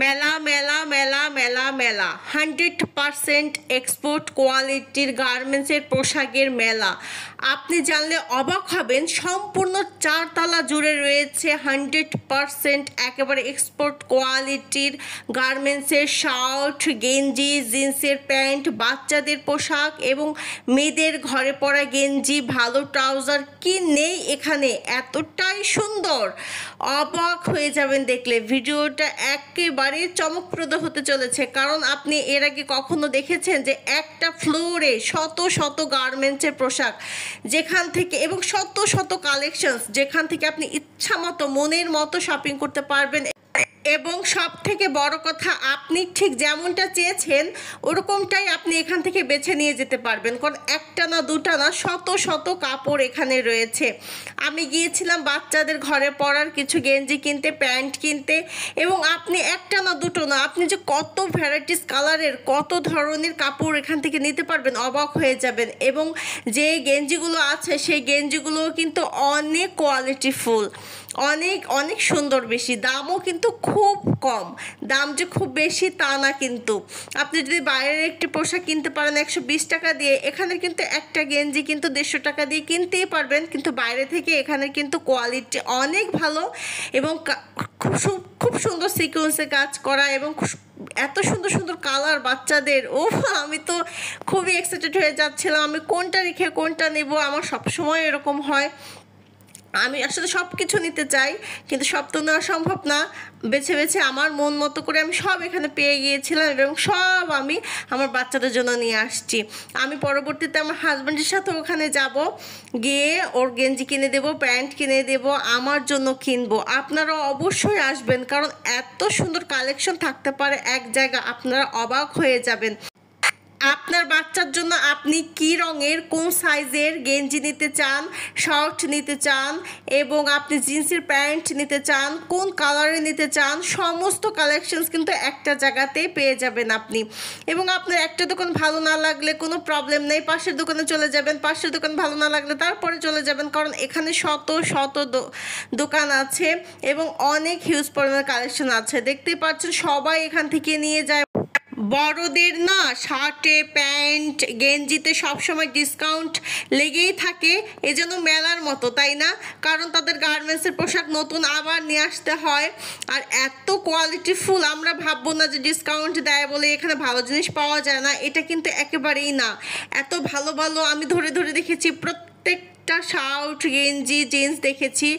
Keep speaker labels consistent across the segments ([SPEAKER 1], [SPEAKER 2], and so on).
[SPEAKER 1] মেলা মেলা মেলা মেলা মেলা 100% এক্সপোর্ট কোয়ালিটির গার্মেন্টসের পোশাকের মেলা। আপনি জানলে অবাক হবেন, সম্পূর্ণ 4 তলা জুড়ে রয়েছে 100% একেবারে এক্সপোর্ট কোয়ালিটির গার্মেন্টসের শার্ট, গেঞ্জি, জিন্সের প্যান্ট, বাচ্চাদের পোশাক এবং মেয়েদের ঘরে পরা গেঞ্জি, ভালো ট্রাউজার। কি নেই এখানে, এতটাই সুন্দর, অবাক হয়ে যাবেন দেখলে। ভিডিওটা একেবারে চমকপ্রদ হতে চলেছে, কারণ আপনি এর আগে কখনো দেখেছেন যে একটা ফ্লোরে শত শত গার্মেন্টসের পোশাক, যেখান থেকে এবং শত শত কালেকশনস, যেখান থেকে আপনি ইচ্ছা মতো মনের মতো শপিং করতে পারবেন। এবং সব থেকে বড় কথা, আপনি ঠিক যেমনটা চেয়েছেন ওরকমটাই আপনি এখান থেকে বেছে নিয়ে যেতে পারবেন, কারণ একটা না দুটা না শত শত কাপড় এখানে রয়েছে। আমি গিয়েছিলাম বাচ্চাদের ঘরে পরার কিছু গেঞ্জি কিনতে, প্যান্ট কিনতে, এবং আপনি একটা না দুটো না, আপনি যে কত ভ্যারাইটিস কালারের, কত ধরনের কাপড় এখান থেকে নিতে পারবেন, অবাক হয়ে যাবেন। এবং যে গেঞ্জিগুলো আছে সেই গেঞ্জিগুলোও কিন্তু অনেক কোয়ালিটিফুল, অনেক অনেক সুন্দর, বেশি দামও কিন্তু খুব কম। দাম যে খুব বেশি তা না, কিন্তু আপনি যদি বাইরের একটি পোশাক কিনতে পারেন 120 টাকা দিয়ে, এখানে কিন্তু একটা গেঞ্জি কিন্তু 150 টাকা দিয়ে কিনতেই পারবেন। কিন্তু বাইরে থেকে এখানে কিন্তু কোয়ালিটি অনেক ভালো এবং খুব সুন্দর সিকোয়েন্সে কাজ করা, এবং এত সুন্দর সুন্দর কালার বাচ্চাদের। ও, আমি তো খুবই এক্সাইটেড হয়ে যাচ্ছিলাম, আমি কোনটা রেখে কোনটা নেব। আমার সবসময় এরকম হয়, আমি আসলে সব কিছু নিতে চাই কিন্তু সব তো নেওয়া সম্ভব না। বেছে বেছে আমার মন মতো করে আমি সব এখানে পেয়ে গিয়েছিলাম, এবং সব আমি আমার বাচ্চাদের জন্য নিয়ে আসছি। আমি পরবর্তীতে আমার হাজব্যান্ডের সাথে ওখানে যাব, গিয়ে ওর গেঞ্জি কিনে দেবো, প্যান্ট কিনে দেবো, আমার জন্য কিনবো। আপনারা অবশ্যই আসবেন, কারণ এত সুন্দর কালেকশন থাকতে পারে এক জায়গা, আপনারা অবাক হয়ে যাবেন। আপনার বাচ্চার জন্য আপনি কি রঙের, কোন সাইজের গেঞ্জি নিতে চান, শার্ট নিতে চান, এবং আপনি জিন্সের প্যান্ট নিতে চান, কোন কালারে নিতে চান, সমস্ত কালেকশনস কিন্তু একটা জায়গাতেই পেয়ে যাবেন আপনি। এবং আপনার একটা দোকান ভালো না লাগলে কোনো প্রবলেম নেই, পাশের দোকানে চলে যাবেন, পাশের দোকান ভালো না লাগলে তারপরে চলে যাবেন, কারণ এখানে শত শত দোকান আছে এবং অনেক হিউজ পরিমাণের কালেকশন আছে। দেখতেই পাচ্ছেন সবাই এখান থেকে নিয়ে যায়। বড়দের না শার্টে, প্যান্ট, গেঞ্জিতে সবসময় ডিসকাউন্ট লেগেই থাকে, এজন্য মেলার মতো, তাই না? কারণ তাদের গার্মেন্টসের পোশাক নতুন আবার নিয়ে আসতে হয়। আর এত কোয়ালিটিফুল, আমরা ভাববো না যে ডিসকাউন্ট দেয় বলে এখানে ভালো জিনিস পাওয়া যায় না, এটা কিন্তু একেবারেই না। এত ভালো ভালো আমি ধরে ধরে দেখেছি, প্রত্যেকটা শার্ট, গেঞ্জি, জিন্স দেখেছি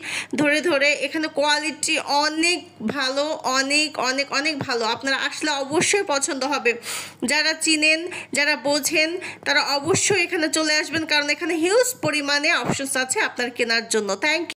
[SPEAKER 1] ধরে ধরে। এখানে কোয়ালিটি অনেক ভালো, অনেক অনেক অনেক ভালো। আপনারা আসলে অবশ্যই পছন্দ হবে। যারা চিনেন, যারা বোঝেন, তারা অবশ্যই এখানে চলে আসবেন, কারণ এখানে হিউজ পরিমাণে অপশনস আছে আপনার কেনার জন্য। Thank you.